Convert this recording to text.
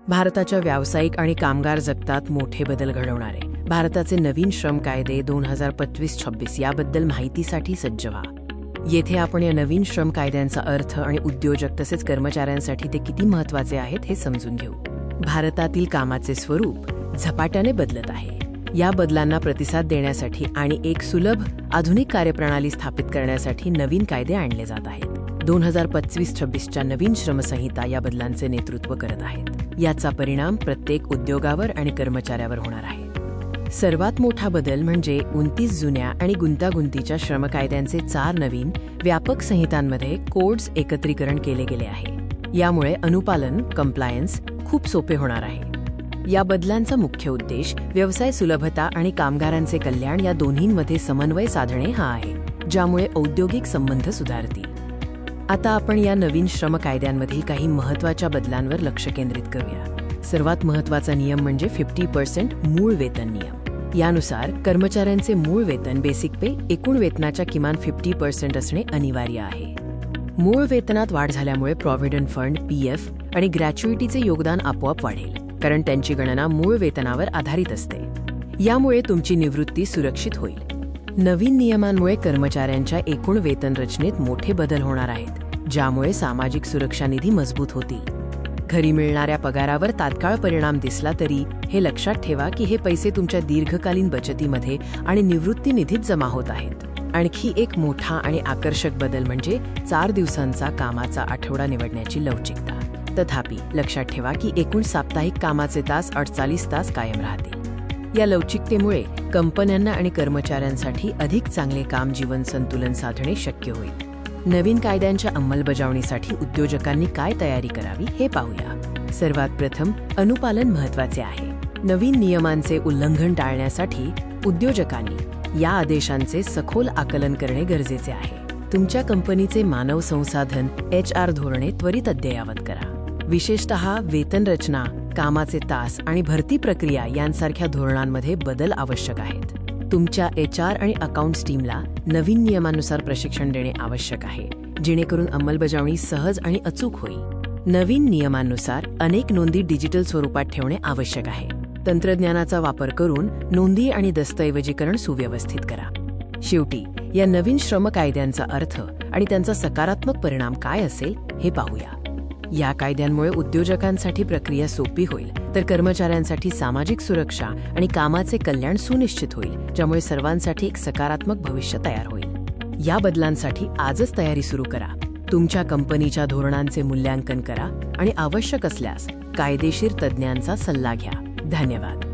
भारताच्या व्यावसायिक आणि कामगार जगतात मोठे बदल घडवणारे भारताचे नवीन श्रम कायदे 2025-26 याबद्दल माहितीसाठी सज्ज व्हा. येथे आपण या नवीन श्रम कायद्यांचा अर्थ आणि उद्योजक तसेच कर्मचाऱ्यांसाठी ते किती महत्त्वाचे आहेत हे समजून घेऊ. भारतातील कामाचे स्वरूप झपाट्याने बदलत आहे. या बदलांना प्रतिसाद देण्यासाठी आणि एक सुलभ आधुनिक कार्यप्रणाली स्थापित करण्यासाठी नवीन कायदे आणले जात आहेत. 2025-26च्या नवीन श्रमसंहिता या बदलांचे नेतृत्व करत आहेत. याचा परिणाम प्रत्येक उद्योगावर आणि कर्मचाऱ्यावर होणार आहे. सर्वात मोठा बदल म्हणजे 29 जुन्या आणि गुंतागुंतीच्या श्रमकायद्यांचे 4 नवीन व्यापक संहितांमध्ये कोड्स एकत्रीकरण केले गेले आहे. यामुळे अनुपालन कंप्लायन्स खूप सोपे होणार आहे. या बदलांचा मुख्य उद्देश व्यवसाय सुलभता आणि कामगारांचे कल्याण या दोन्हींमध्ये समन्वय साधणे हा आहे, ज्यामुळे औद्योगिक संबंध सुधारतील. आता आपण या नवीन श्रम कायद्यांमधील काही महत्त्वाच्या बदलांवर लक्ष केंद्रित करूया. सर्वात महत्त्वाचा नियम म्हणजे 50% मूळ वेतन नियम. यानुसार कर्मचाऱ्यांचे मूळ वेतन बेसिक पे एकूण वेतनाच्या किमान 50% असणे अनिवार्य आहे. मूळ वेतनात वाढ झाल्यामुळे प्रॉव्हिडंट फंड PF आणि ग्रॅच्युइटीचे योगदान आपोआप वाढेल, कारण त्यांची गणना मूळ वेतनावर आधारित असते. यामुळे तुमची निवृत्ती सुरक्षित होईल. नवीन नियमांमुळे कर्मचाऱ्यांच्या एकूण वेतन रचनेत मोठे बदल होणार आहेत, ज्यामुळे सामाजिक सुरक्षा निधी मजबूत होतील. घरी मिळणाऱ्या पगारावर तात्काळ परिणाम दिसला तरी हे लक्षात ठेवा की हे पैसे तुमच्या दीर्घकालीन बचतीमध्ये आणि निवृत्ती निधीत जमा होत आहेत. आणखी एक मोठा आणि आकर्षक बदल म्हणजे 4 दिवसांचा कामाचा आठवडा निवडण्याची लवचिकता. तथापि लक्षात ठेवा की एकूण साप्ताहिक कामाचे तास 48 तास कायम राहतील. या लवचिकतेमुळे कंपन्यांना आणि कर्मचाऱ्यांसाठी अधिक चांगले काम-जीवन संतुलन साधणे शक्य होईल. नवीन कायद्यांच्या अंमलबजावणीसाठी उद्योजकांनी काय तयारी करावी हे पाहूया. सर्वात प्रथम अनुपालन महत्त्वाचे आहे. नवीन नियमांचे उल्लंघन टाळण्यासाठी उद्योजकांनी या आदेशांचे सखोल आकलन करणे गरजेचे आहे. तुमच्या कंपनीचे मानव संसाधन HR धोरणे त्वरित अद्ययावत करा. विशेषतः वेतन रचना, कामाचे तास आणि भरती प्रक्रिया यांसारख्या धोरणांमध्ये बदल आवश्यक आहेत. तुमच्या HR आणि अकाउंट्स टीमला नवीन नियमानुसार प्रशिक्षण देणे आवश्यक आहे, जेणेकरून अंमलबजावणी सहज आणि अचूक होईल. नवीन नियमांनुसार अनेक नोंदी डिजिटल स्वरूपात ठेवणे आवश्यक आहे. तंत्रज्ञानाचा वापर करून नोंदी आणि दस्तऐवजीकरण सुव्यवस्थित करा. शेवटी या नवीन श्रम कायद्यांचा अर्थ आणि त्यांचा सकारात्मक परिणाम काय असेल हे पाहूया. या कायद्यांमुळे उद्योजकांसाठी प्रक्रिया सोपी होईल, तर कर्मचाऱ्यांसाठी सामाजिक सुरक्षा आणि कामाचे कल्याण सुनिश्चित होईल, ज्यामुळे सर्वांसाठी एक सकारात्मक भविष्य तयार होईल. या बदलांसाठी आजच तयारी सुरू करा. तुमच्या कंपनीच्या धोरणांचे मूल्यांकन करा आणि आवश्यक असल्यास कायदेशीर तज्ज्ञांचा सल्ला घ्या. धन्यवाद.